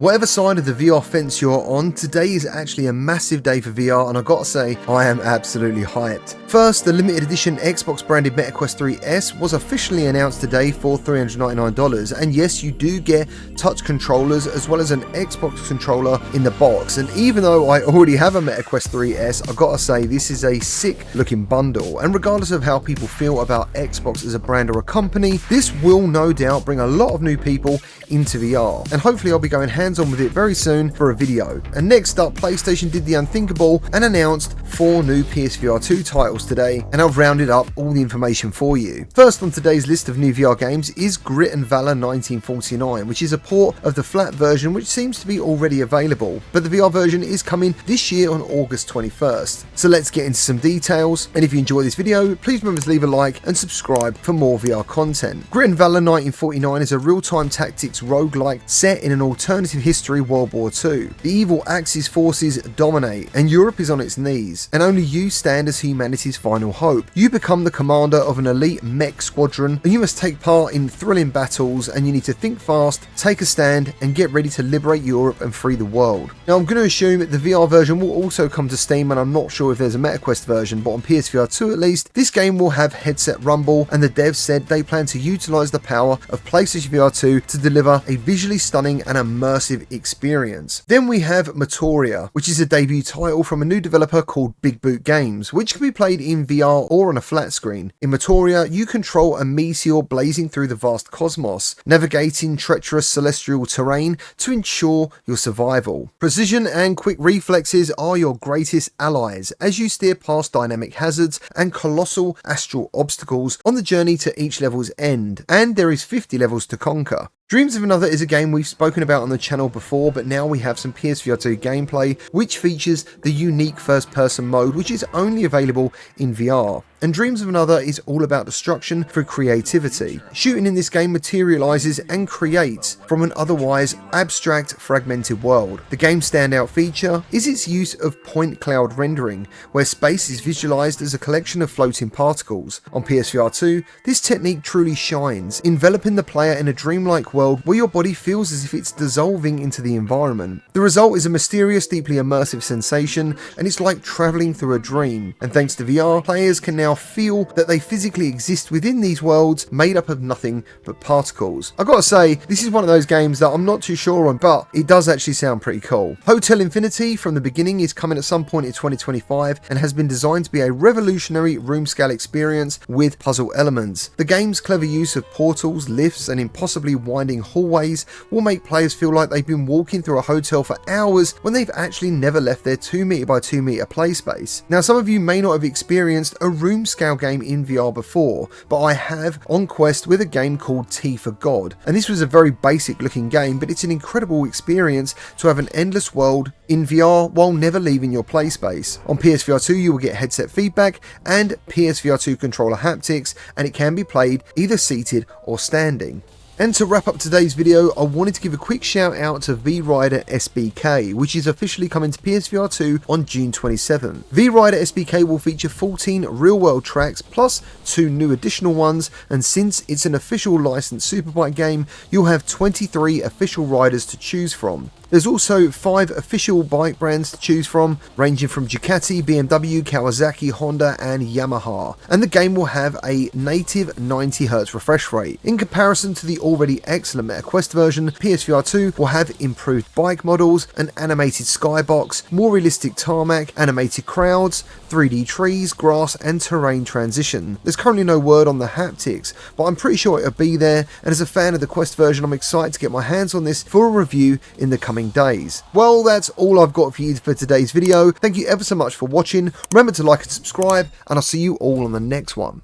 Whatever side of the VR fence you're on, today is actually a massive day for VR, and I gotta say, I am absolutely hyped. First, the limited edition Xbox branded MetaQuest 3S was officially announced today for $399, and yes, you do get touch controllers as well as an Xbox controller in the box. And even though I already have a MetaQuest 3S, I gotta say, this is a sick looking bundle. And regardless of how people feel about Xbox as a brand or a company, this will no doubt bring a lot of new people into VR, and hopefully I'll be going hands-on with it very soon for a video. And next up, PlayStation did the unthinkable and announced 4 new PSVR2 titles today, and I've rounded up all the information for you. First on today's list of new VR games is Grit and Valor 1949, which is a port of the flat version which seems to be already available, but the VR version is coming this year on August 21st. So let's get into some details, and if you enjoy this video, please remember to leave a like and subscribe for more VR content. Grit and Valor 1949 is a real-time tactics roguelike set in an alternative history World War II. The evil Axis forces dominate and Europe is on its knees, and only you stand as humanity's final hope. You become the commander of an elite mech squadron, and you must take part in thrilling battles, and you need to think fast, take a stand, and get ready to liberate Europe and free the world. Now I'm going to assume that the VR version will also come to Steam, and I'm not sure if there's a MetaQuest version, but on PSVR2 at least, this game will have headset rumble, and the devs said they plan to utilise the power of PlayStation VR2 to deliver a visually stunning and immersive experience. Then we have Mtoria, which is a debut title from a new developer called Big Boot Games, which can be played in VR or on a flat screen. In Mtoria, you control a meteor blazing through the vast cosmos, navigating treacherous celestial terrain to ensure your survival. Precision and quick reflexes are your greatest allies as you steer past dynamic hazards and colossal astral obstacles on the journey to each level's end, and there is 50 levels to conquer. Dreams of Another is a game we've spoken about on the channel before, but now we have some PSVR2 gameplay which features the unique first-person mode which is only available in VR. And Dreams of Another is all about destruction through creativity. Shooting in this game materialises and creates from an otherwise abstract, fragmented world. The game's standout feature is its use of point cloud rendering, where space is visualised as a collection of floating particles. On PSVR2, this technique truly shines, enveloping the player in a dreamlike world where your body feels as if it's dissolving into the environment. The result is a mysterious, deeply immersive sensation, and it's like travelling through a dream. And thanks to VR, players can now feel that they physically exist within these worlds made up of nothing but particles. I gotta say, this is one of those games that I'm not too sure on, but it does actually sound pretty cool. Hotel Infinity from the beginning is coming at some point in 2025 and has been designed to be a revolutionary room scale experience with puzzle elements. The game's clever use of portals, lifts, and impossibly winding hallways will make players feel like they've been walking through a hotel for hours when they've actually never left their 2 by 2 play space. Now, some of you may not have experienced a room scale game in VR before, but I have on Quest with a game called T for God, and this was a very basic looking game, but it's an incredible experience to have an endless world in VR while never leaving your play space. On PSVR2 you will get headset feedback and PSVR2 controller haptics, and it can be played either seated or standing. And to wrap up today's video, I wanted to give a quick shout out to Rider SBK, which is officially coming to PSVR2 on June 27th. Rider SBK will feature 14 real-world tracks plus 2 new additional ones, and since it's an official licensed superbike game, you'll have 23 official riders to choose from. There's also 5 official bike brands to choose from, ranging from Ducati, BMW, Kawasaki, Honda and Yamaha, and the game will have a native 90Hz refresh rate. In comparison to the already excellent MetaQuest version, PSVR2 will have improved bike models, an animated skybox, more realistic tarmac, animated crowds, 3D trees, grass and terrain transition. There's currently no word on the haptics, but I'm pretty sure it'll be there, and as a fan of the Quest version, I'm excited to get my hands on this for a review in the coming days. Well, that's all I've got for you for today's video. Thank you ever so much for watching. Remember to like and subscribe, and I'll see you all on the next one.